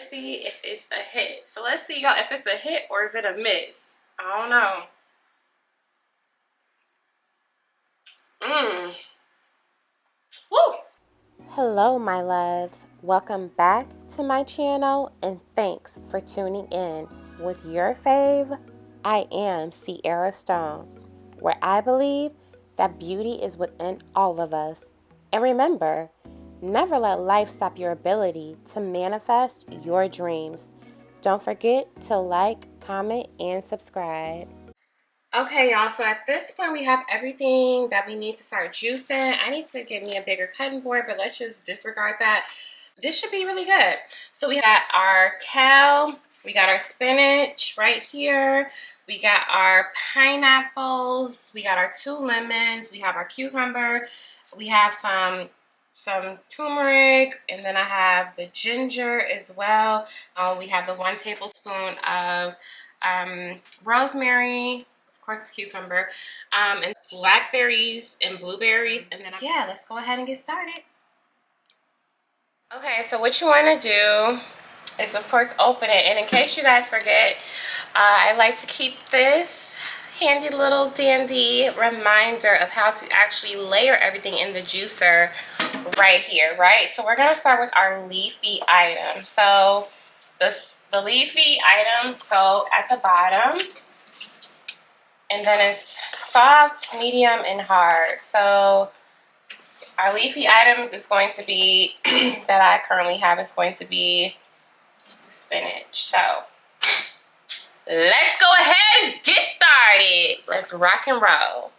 let's see if it's a hit. So let's see, y'all, if it's a hit or is it a miss. I don't know. Woo! Hello, my loves. Welcome back to my channel and thanks for tuning in with your fave. I am Sierra Stone, where I believe that beauty is within all of us. And remember, never let life stop your ability to manifest your dreams. Don't forget to like, comment, and subscribe. Okay, y'all, so at this point we have everything that we need to start juicing. I need to get me a bigger cutting board, but let's just disregard that. This should be really good. So we got our kale, we got our spinach right here, we got our pineapples, we got our 2 lemons, we have our cucumber, we have some turmeric, and then I have the ginger as well. We have the 1 tablespoon of rosemary, of course cucumber, and blackberries and blueberries, and then yeah, let's go ahead and get started. Okay, so what you want to do is of course open it, and in case you guys forget, I like to keep this handy little dandy reminder of how to actually layer everything in the juicer right here, right? So we're going to start with our leafy items. So the leafy items go at the bottom, and then it's soft, medium, and hard. So our leafy items is going to be, that I currently have, is going to be the spinach. So let's go ahead and get started. Let's rock and roll.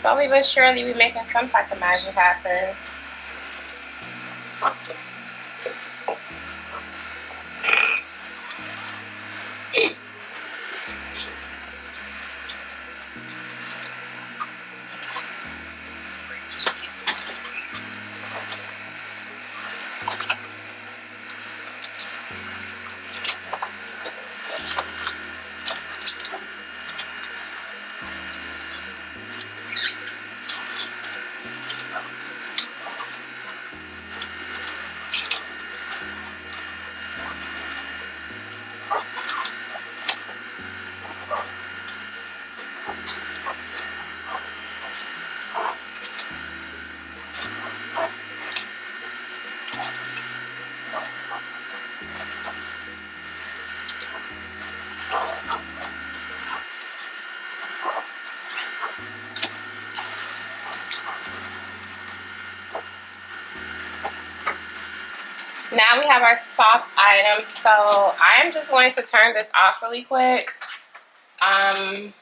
Slowly but surely, we're making some type of magic happen. Now we have our soft item. So I am just going to turn this off really quick, because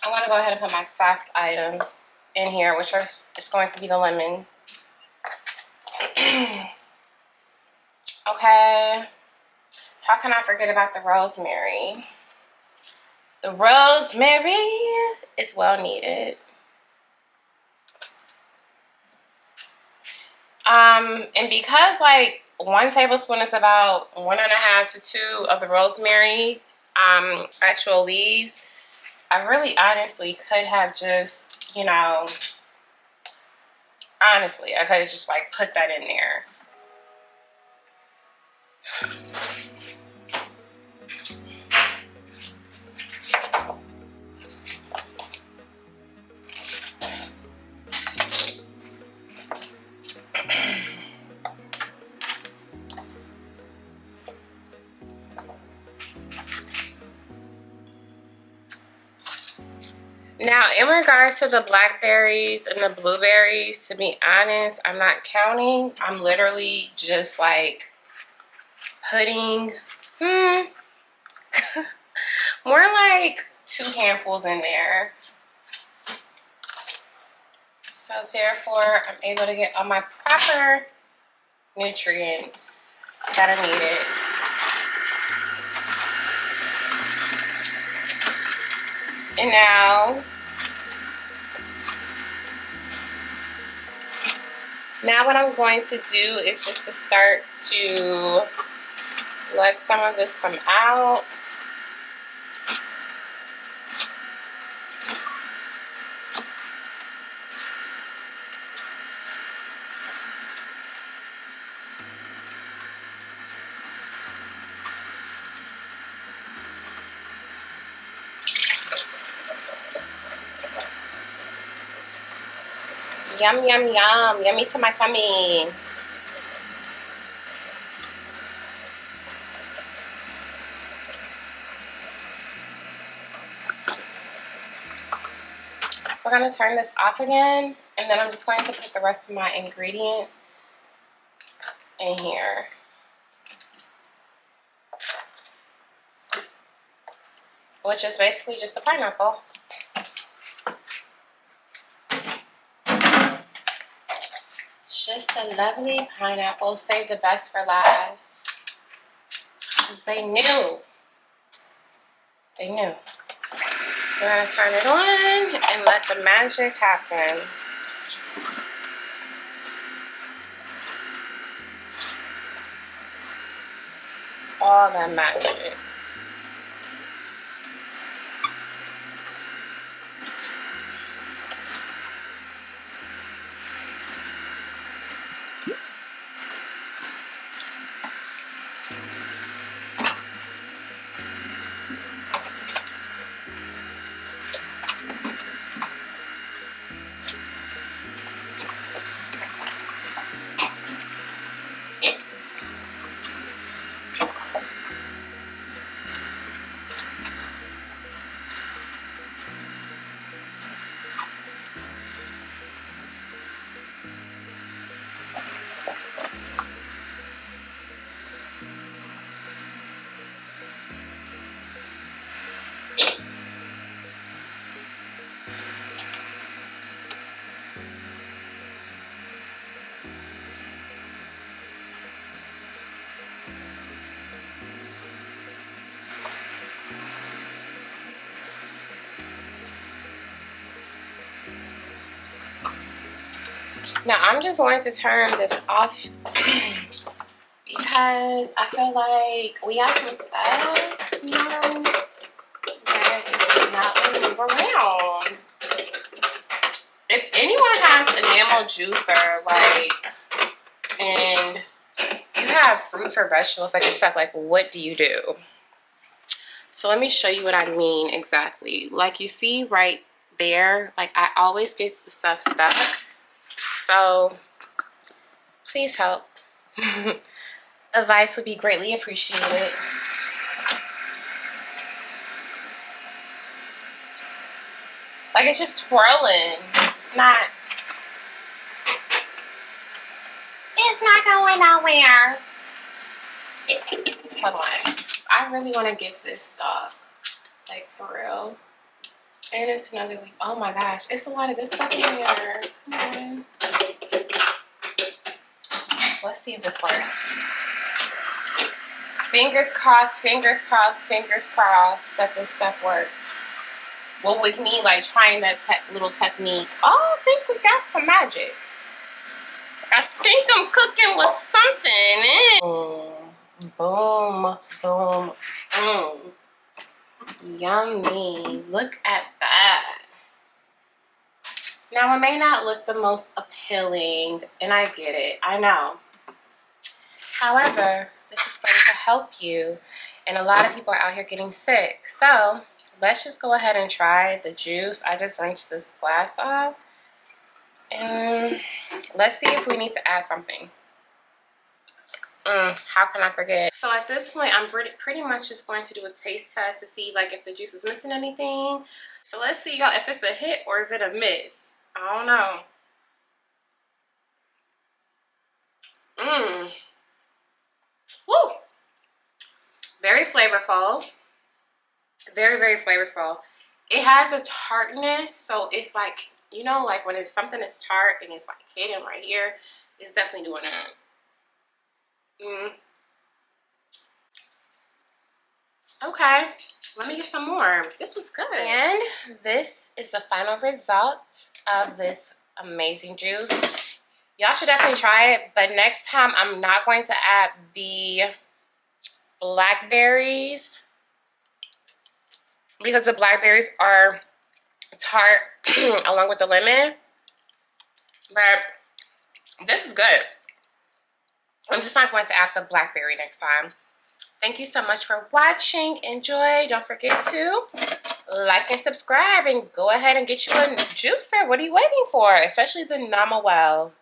I want to go ahead and put my soft items in here, which is going to be the lemon. Okay, how can I forget about the rosemary? The rosemary is well needed. And because like 1 tablespoon is about 1.5 to 2 of the rosemary actual leaves, I really honestly could have just, you know, honestly, I could have just like put that in there. Now, in regards to the blackberries and the blueberries, to be honest, I'm not counting. I'm literally just like putting more like 2 handfuls in there. So therefore, I'm able to get all my proper nutrients that are needed. And now what I'm going to do is just to start to let some of this come out. Yum, yum, yum. Yummy to my tummy. We're going to turn this off again, and then I'm just going to put the rest of my ingredients in here. Which is basically just a pineapple. Just a lovely pineapple. Save the best for last. Because they knew. They knew. We're going to turn it on and let the magic happen. All that magic. Now I'm just going to turn this off because I feel like we have some stuff, you know, that is not really move around. If anyone has enamel juicer, like, and you have fruits or vegetables like stuff, like what do you do? So let me show you what I mean exactly. Like you see right there, like I always get the stuff stuck. So please help. Advice would be greatly appreciated. Like it's just twirling. It's not going nowhere. Hold on. I really want to get this stuff. Like for real. And it's another week. Oh my gosh. It's a lot of good stuff in here. Come on. Let's see if this works. Fingers crossed, fingers crossed, fingers crossed that this stuff works. Well, with me, like, trying that little technique. Oh, I think we got some magic. I think I'm cooking with something. Boom, boom, boom. Yummy. Look at that. Now, it may not look the most appealing, and I get it. I know. However, this is going to help you, and a lot of people are out here getting sick. So let's just go ahead and try the juice. I just rinsed this glass off, and let's see if we need to add something. How can I forget? So at this point, I'm pretty much just going to do a taste test to see like if the juice is missing anything. So let's see, y'all, if it's a hit or is it a miss. I don't know. Woo! Very flavorful. Very, very flavorful. It has a tartness, so it's like You know, like when it's something that's tart and it's like hidden right here, it's definitely doing that. Okay, let me get some more. This was good. And this is the final result of this amazing juice. Y'all should definitely try it, but next time I'm not going to add the blackberries because the blackberries are tart along with the lemon. But this is good. I'm just not going to add the blackberry next time. Thank you so much for watching. Enjoy. Don't forget to like and subscribe and go ahead and get you a juicer. What are you waiting for? Especially the Namawell.